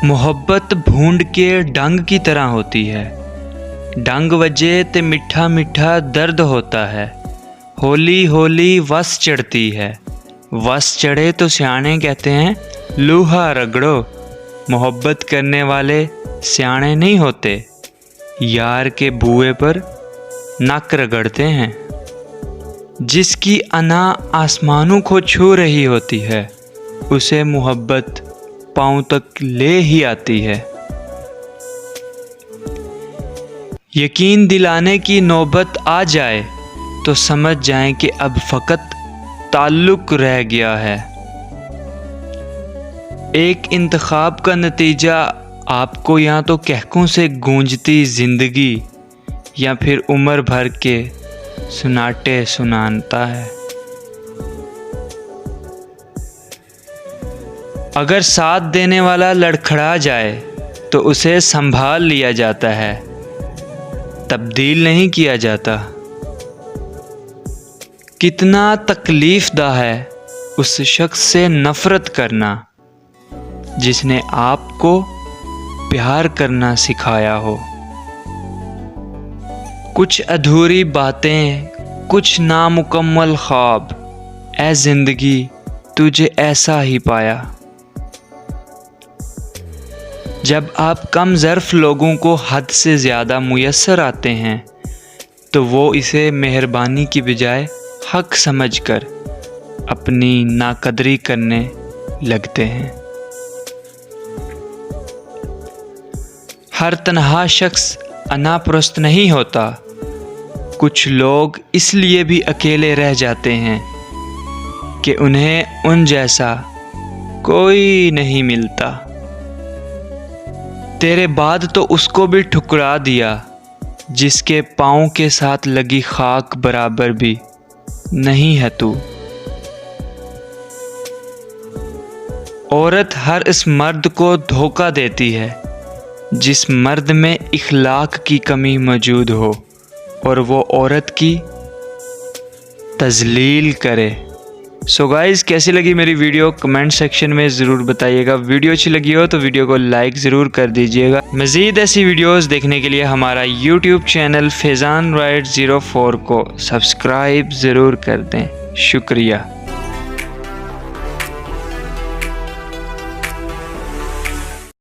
ਮੁਹੱਬਤ ਭੂੰਡ ਕੇ ਡੰਗ की तरह होती है। डंग वजे ते मिठा मिठा दर्द होता है। होली होली वस चढ़ती है। वस चढ़े तो सियाने कहते हैं लूहा रगड़ो। मोहब्बत करने वाले सियाने नहीं होते, यार के बुए पर नक रगड़ते हैं। जिसकी अना आसमानों को छू रही होती है, उसे मोहब्बत पाँव तक ले ही आती है। यकीन दिलाने की नौबत आ जाए तो समझ जाएं कि अब फ़कत ताल्लुक़ रह गया है। एक इंतखाब का नतीजा आपको या तो कहकों से गूंजती ज़िंदगी या फिर उम्र भर के सुनाटे सुनाता है। अगर साथ देने वाला लड़खड़ा जाए तो उसे संभाल लिया जाता है, तब्दील नहीं किया जाता। कितना तकलीफ़दा है उस शख्स से नफ़रत करना जिसने आपको प्यार करना सिखाया हो। कुछ अधूरी बातें, कुछ नामुकम्मल ख्वाब, ऐ ज़िंदगी तुझे ऐसा ही पाया। जब आप कम ज़र्फ़ लोगों को हद से ज़्यादा मुयस्सर आते हैं तो वो इसे मेहरबानी की बजाय हक़ समझकर अपनी नाकदरी करने लगते हैं। हर तन्हा शख्स अनापरस्त नहीं होता। कुछ लोग इसलिए भी अकेले रह जाते हैं कि उन्हें उन जैसा कोई नहीं मिलता। तेरे बाद तो उसको भी ठुकरा दिया जिसके पाँव के साथ लगी खाक बराबर भी नहीं है तू। औरत हर इस मर्द को धोखा देती है जिस मर्द में इखलाक की कमी मौजूद हो और वो औरत की तज़लील करे। सो गाइज़, कैसी लगी मेरी वीडियो कमेंट सेक्शन में ज़रूर बताइएगा। वीडियो अच्छी लगी हो तो वीडियो को लाइक ज़रूर कर दीजिएगा। मज़ीद ऐसी वीडियोस देखने के लिए हमारा यूट्यूब चैनल फैज़ान राइड 04 को सब्सक्राइब ज़रूर कर दें। शुक्रिया।